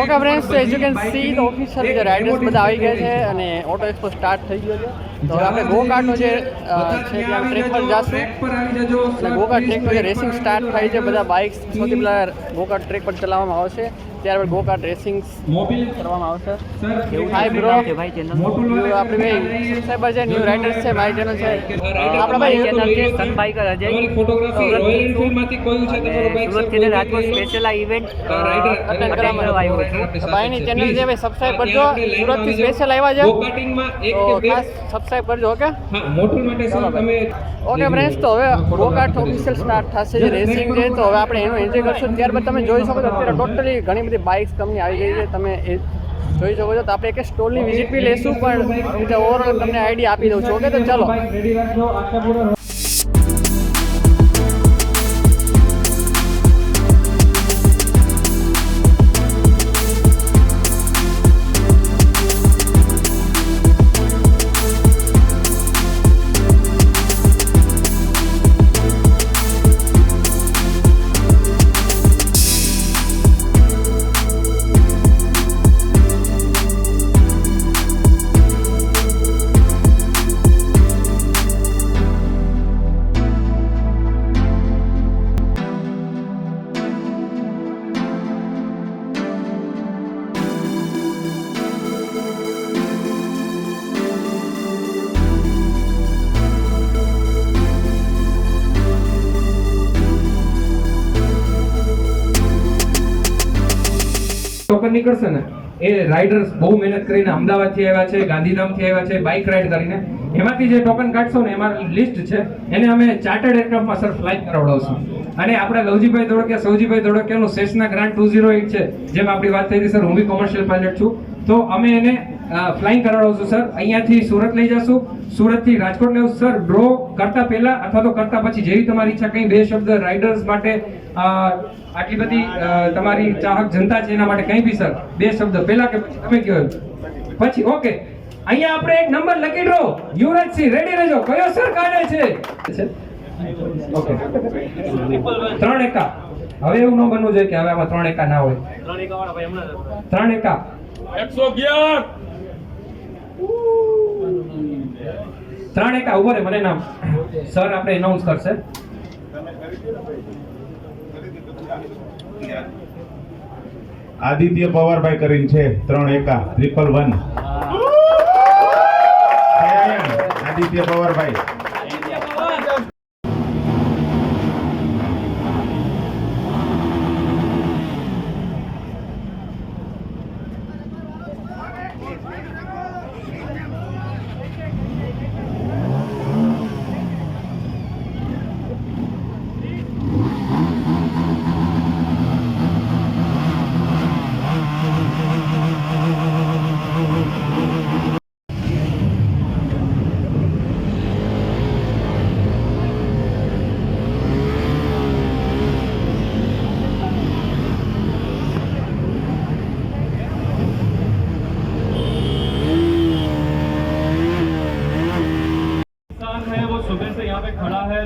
Okay friends, as you can see the official જે riders બધા આવી ગયા છે અને ઓટો એક્સપો સ્ટાર્ટ થઈ ગયો છે. તો હવે આપણે ગો-કાર્ટનો જે છે ત્યાં ટ્રેક પર જઈશું અને ગો-કાર્ટ ટ્રેક પર જે રેસિંગ સ્ટાર્ટ થાય છે, બધા બાઇક્સ સૌથી પહેલાં ગો-કાર્ટ ટ્રેક પર ચલાવવામાં આવશે, ત્યારબાદ ગો-કાર્ટ રેસિંગ કરવામાં આવશે. હાય બ્રો, આપણે ભાઈ સબસ્ક્રાઈબર છે, ન્યૂ રાઇડર્સ છે, મારી ચેનલ છે, આપણા ભાઈ ચેનલ છે સન બાઇકર અજય. સુરતથી રાજકોટ સ્પેશિયલ આ ઇવેન્ટ અટેન્ડ કરવામાં આવ્યો છું. ભાઈની ચેનલ છે, ભાઈ સબસ્ક્રાઈબ કરજો. સુરતથી સ્પેશિયલ આવ્યા છે તો ખાસ સબસ્ક્રાઈબ કરજો. ઓકે ઓકે ફ્રેન્ડ્સ, તો હવે ગો-કાર્ટ ઓફિશિયલ સ્ટાર્ટ થશે જે રેસિંગ છે, તો હવે આપણે એનું એન્જોય કરશું. ત્યારબાદ તમે જોઈ શકો છો અત્યારે ટોટલી ઘણી બધી બાઇક્સ કંપની આવી ગઈ છે, તમે એ જોઈ શકો છો. તો આપણે એક સ્ટોલની વિઝિટ બી લઈશું, પણ ઓવરઓલ તમને આઈડિયા આપી દઉં છું. ઓકે, તો ચાલો. ટોકન નીકળશે ને, એ રાઇડર્સ બહુ મહેનત કરીને અમદાવાદથી આવ્યા છે, ગાંધીધામથી આવ્યા છે, બાઇક રાઇડ કરીને. એમાંથી જે ટોકન કાઢશો ને, એમાં લિસ્ટ છે, એને અમે ચાર્ટર્ડ એરક્રાફ્ટમાં સર ફ્લાઇટ કરાવડાવશું. અને આપણે લવજીભાઈ ધોળકિયા, સૌજીભાઈ ધોળકિયાનું સેસના ગ્રાન્ડ 208 છે, જેમ આપણી વાત થઈ હતી સર, હું બી કોમર્શિયલ પાયલટ છું, તો અમે એને ફ્લાઇંગ કરાવડાવશું સર. અહીંયાથી સુરત લઈ જશું, સુરતથી રાજકોટ લેવું સર. ડ્રો કરતા પહેલા અથવા તો કરતા પછી જેવી તમારી ઈચ્છા, કંઈ બે શબ્દ રાઇડર્સ માટે, આટલી બધી તમારી ચાહક જનતા છે એના માટે કંઈ બી સર, બે શબ્દ પહેલા કે પછી તમે કહો પછી. ઓકે, અહીંયા આપણે એક number lucky draw, Yuvrajsinh ready રહેજો. કયો સર કાઢે છે? ઓકે, 3 એકા. હવે એવું ન બનવું જોઈએ કે હવે આમાં 3 એકા ના હોય. 3 એકા વાળા ભાઈ હમણાં 3 એકા 111 3 એકા ઉભો રે, મને નામ સર આપણે એનાઉન્સ કરશે. આદિત્ય પવારભાઈ કરીને છે 3 એકા 111. આદિત્ય પવારભાઈ.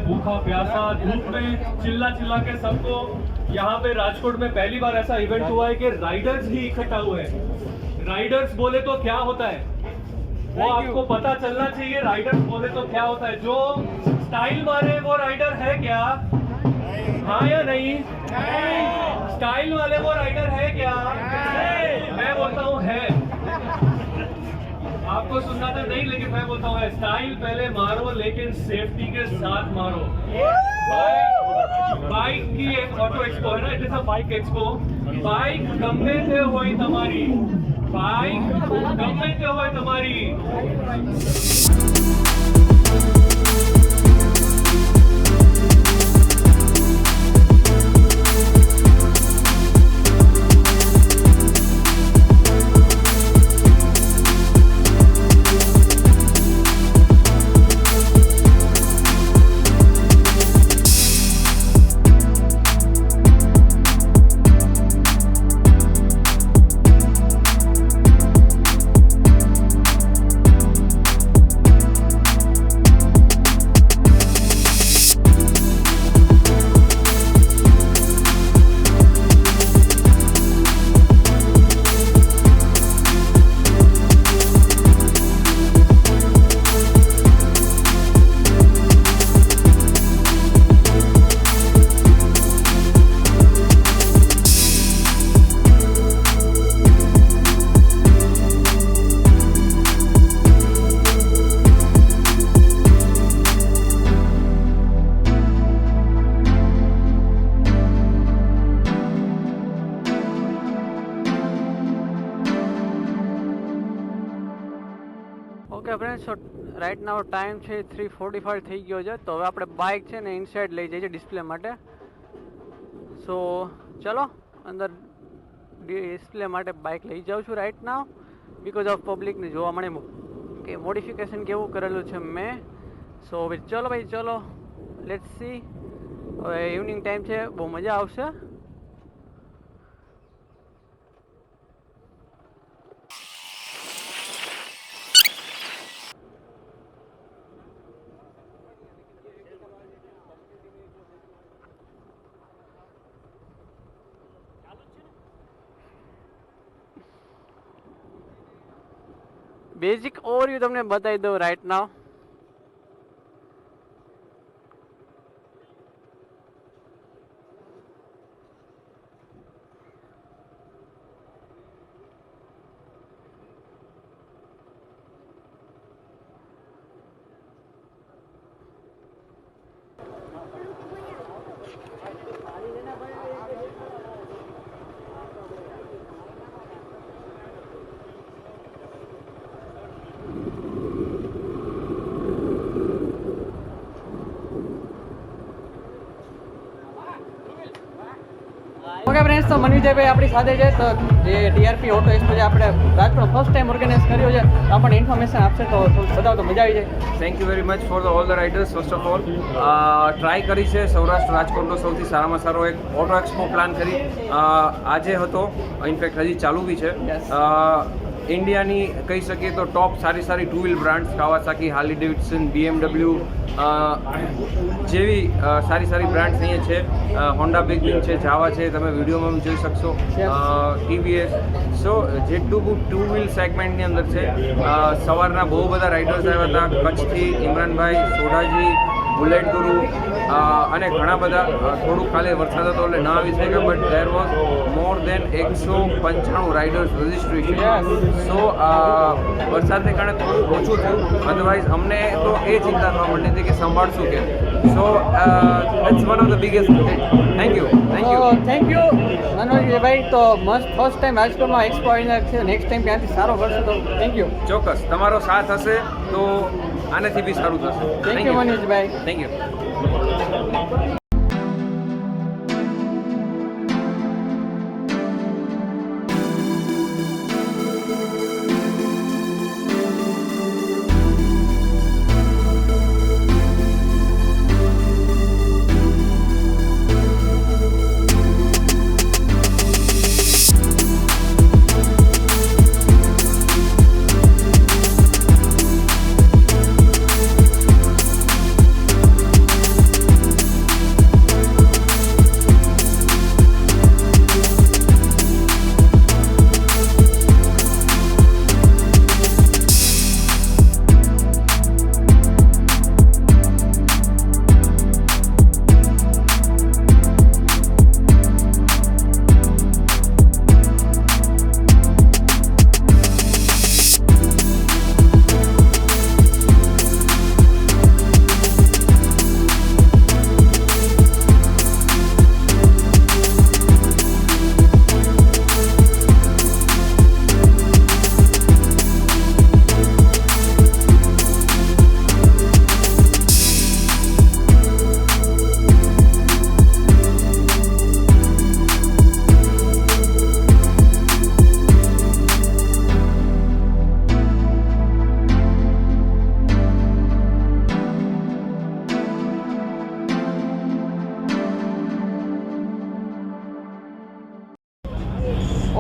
भूखा प्यासा धूप में चिल्ला चिल्ला के सबको, यहाँ पे राजकोट में पहली बार ऐसा इवेंट हुआ है कि राइडर्स ही इकट्ठा हुए हैं. राइडर्स बोले तो क्या होता है वो आपको पता चलना चाहिए. राइडर्स बोले तो क्या होता है? जो स्टाइल मारे वो राइडर है क्या? हाँ या नहीं? स्टाइल वाले वो राइडर है क्या? मैं बोलता हूँ है. आपको सुनना तो नहीं, लेकिन मैं बोलता हूँ स्टाइल पहले मारो, लेकिन सेफ्टी के साथ मारो. बाइक की एक ऑटो एक्सपो है ना, it is a bike expo. Bike गમે તે હોય તમારી, बाइक गમે તે હોય તમારી. રાઈટ નાવ ટાઈમ છે 3:45 થઈ ગયો છે. તો હવે આપણે બાઇક છે ને ઇનસાઇડ લઈ જઈએ ડિસ્પ્લે માટે. સો ચલો અંદર ડિસ્પ્લે માટે બાઇક લઈ જાઉં છું રાઈટ નાવ, બિકોઝ ઓફ પબ્લિકને જોવા મળે કે મોડિફિકેશન કેવું કરેલું છે મેં. સો હવે ચલો ભાઈ ચલો, લેટ્સ સી. હવે ઇવનિંગ ટાઈમ છે, બહુ મજા આવશે. બેઝિક ઓવરવ્યૂ તમને બતાવી દઉં રાઈટ નાવ. ઓકે ફ્રેન્ડ્સ, તો મનવીજયભાઈ આપણી સાથે છે. તો જે ટીઆરપી ઓટો એક્સપો જે આપણે રાજકોટ ફર્સ્ટ ટાઈમ ઓર્ગેનાઇઝ કર્યો છે, તો આપણને ઇન્ફોર્મેશન આપશે તો બતાવો તો મજા આવી જાય. Thank you very much for all the riders. First of all try કરી છે સૌરાષ્ટ્ર રાજકોટનો સૌથી સારામાં સારો એક ઓટો એક્સપો પ્લાન કરી. આજે હતો, ઇનફેક્ટ હજી ચાલુ બી છે. ઇન્ડિયાની કહી શકીએ તો ટોપ સારી સારી two wheel brands Kawasaki, Harley Davidson, BMW જેવી સારી સારી બ્રાન્ડ્સ અહીંયા છે. હોન્ડા બિગ વિંગ છે, જાવા છે, તમે વિડીયોમાં જોઈ શકશો. TVS. સો જેટલું ટુ વ્હીલ સેગમેન્ટની અંદર છે. સવારના બહુ બધા રાઇડર્સ આવ્યા હતા, કચ્છથી ઇમરાનભાઈ, સોઢાજી, બુલેટ ગુરુ અને ઘણા બધા. થોડુંક કાલે વરસાદ હતો એટલે ના આવી શક્યા, but there was more than 195 riders registration. So વરસાદને કારણે થોડું ઓછું થયું, અદરવાઇઝ અમને તો એ ચિંતા થવા માંડી હતી કે સંભાળશું કેમ. So it's one of the biggest hit. Thank you મનોજભાઈ. તો મસ્ત ફર્સ્ટ ટાઈમ રાજકોટમાં એક્સપો આવીને છે, નેક્સ્ટ ટાઈમ ત્યાંથી સારો કરશે તો થેન્ક યુ. ચોક્કસ તમારો સાથ હશે તો આનાથી બી સારું થશે. Thank you Manojbhai. Thank you.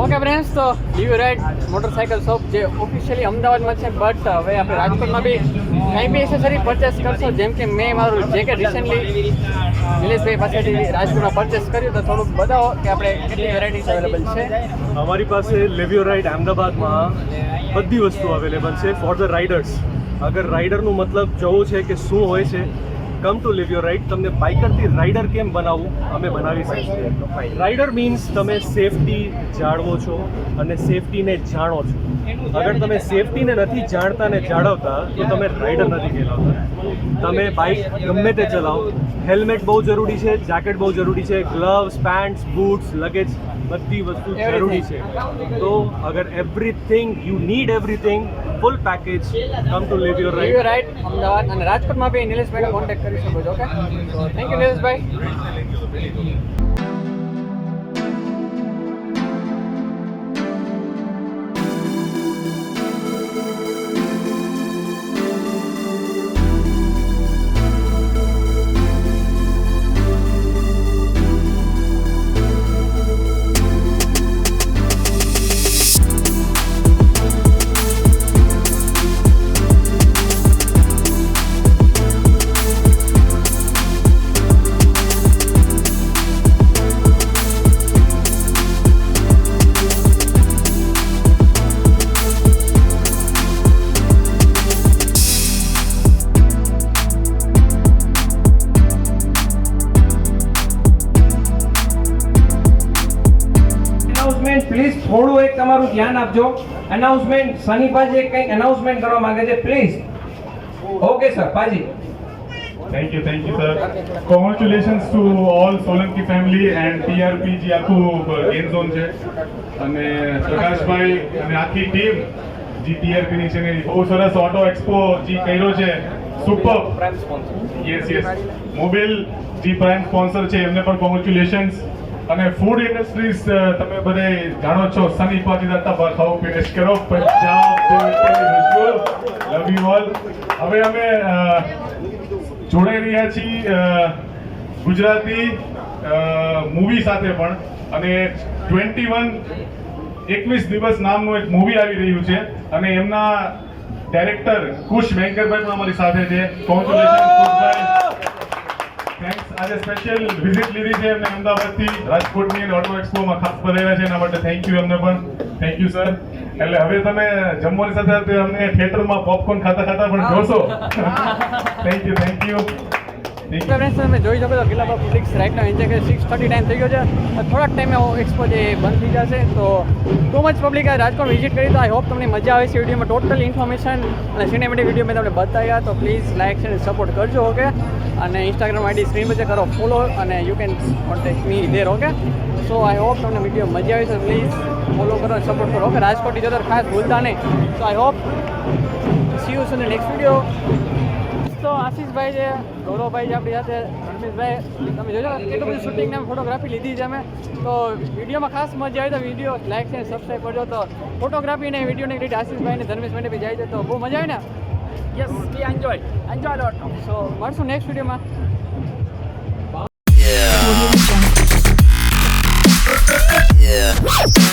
Okay friends, તો લીવ રાઇડ મોટરસાઇકલ શોપ જે ઓફિશિયલી અમદાવાદમાં છે, બટ હવે આપણે રાજકોટમાં બી કંઈ બી એસેસરી પરચેસ કરશો, જેમ કે મેં મારું જેકેટ રિસેન્ટલી નિલેશભાઈ પાસેથી રાજકોટમાં પરચેસ કર્યું, તો થોડુંક બતાવો કે આપણે કેટલી વેરાયટીઝ અવેલેબલ છે. અમારી પાસે લેવિયો રાઇડ અમદાવાદમાં બધી વસ્તુ અવેલેબલ છે ફોર ધ રાઇડર્સ. અગર રાઇડરનું મતલબ જોવું છે કે શું હોય છે, come to live your ride. તમને બાઇકરથી રાઇડર કેમ બનાવવું અમે બનાવી શકીએ. રાઇડર મીન્સ તમે સેફટી જાળવો છો અને સેફટીને જાણો છો. અગર તમે સેફટીને નથી જાણતા ને જાળવતા તો તમે રાઇડર નથી કહેલાવતા. તમે બાઇક ગમે તે ચલાવો, હેલ્મેટ બહુ જરૂરી છે, જેકેટ બહુ જરૂરી છે, ગ્લવ્સ, પેન્ટ્સ, બૂટ્સ, લગેજ બધી વસ્તુ જરૂરી છે. તો અગર everything you need everything full package come to live your you ride. Right Ahmedabad અને રાજકોટમાં બી નિલેશભાઈને કોન્ટેક્ટ કરી શકો છો. ઓકે, તો થેન્ક યુ નિલેશભાઈ. પ્લીઝ થોડું એક તમારું ધ્યાન આપજો. અનાઉન્સમેન્ટ સની પાજી એક કંઈક અનાઉન્સમેન્ટ કરવા માંગે છે, પ્લીઝ. ઓકે સર, પાજી. Thank you, sir. Congratulations to all Solanki family and TRP જે આખું ગેમ ઝોન છે અને પ્રકાશભાઈ અને આખી ટીમ જે TRP ની છે ને બહુ સરસ ઓટો એક્સપો જે કર્યો છે, સુપર. યસ મોબાઈલ જે પ્રાઇમ સ્પોન્સર છે એમને પણ કોંગ્રેચ્યુલેશન્સ. અને ફૂડ ઇન્ડસ્ટ્રીઝ તમે બધે જાણો છો, સની પાજી દાતા ખાઓ ફિનિશ કરો પંજાબ લવ યુ ઓલ. હવે અમે જોડાઈ રહ્યા છીએ ગુજરાતી મૂવી સાથે પણ, અને 21 દિવસ નામનું એક મૂવી આવી રહ્યું છે અને એમના ડાયરેક્ટર કુશ વેંકરભાઈ પણ અમારી સાથે છે. કોંગ્રેચ્યુલેશન કુશભાઈ. થેન્ક્સ. આજે સ્પેશિયલ વિઝિટ લીધી છે એમને અમદાવાદથી રાજકોટની અને ઓટો એક્સપોમાં ખાસ બનાવ્યા છે, એના માટે થેન્ક યુ એમને પણ. Thank you sir. એટલે હવે તમે જમવાની સાથે અમને થિયેટરમાં પોપકોર્ન ખાતા પણ જોશો. Thank you. ફ્રેન્ડ્સ, તમે જોઈ શકો છો કેટલા બધા પબ્લિક્સ રાઈટનો એન્જોય કરે. 6:30 ટાઈમ થઈ ગયો છે. થોડાક ટાઈમે એક્સપો જે બંધ થઈ જશે. તો too much public Rajkot visit કરી. તો આઈ હોપ તમને મજા આવે છે વિડીયોમાં. ટોટલ ઇન્ફોર્મેશન અને સિનેમેટિક વિડીયો મેં તમને બતાવ્યા. તો પ્લીઝ લાઇક અને સપોર્ટ કરજો. ઓકે, અને ઇન્સ્ટાગ્રામ આઈડી સ્ક્રીન પર કરો ફોલો અને you can contact me there. Okay, so I hope તમને વિડીયો મજા આવી છે. પ્લીઝ ફોલો કરો અને સપોર્ટ કરો. ઓકે, રાજકોટની જદર ખાસ ભૂલતા નહીં. તો I hope C you in the next video. તો આશીષભાઈ છે, ગૌરવભાઈ છે આપણી સાથે, રમેશભાઈ, તમે જોજો કેટલું બધું શૂટિંગ ને ફોટોગ્રાફી લીધી છે અમે. તો વિડીયોમાં ખાસ મજા આવી. તો વિડીયો લાઈક અને સબસ્ક્રાઈબ કરજો. તો ફોટોગ્રાફી ને વિડીયોની ક્રેડિટ આશીષભાઈ ને ધર્મેશભાઈને બી જાય છે. તો બહુ મજા આવી ને. યસ, વી એન્જોય લોટ. સો મળશું નેક્સ્ટ વિડીયોમાં. Yeah.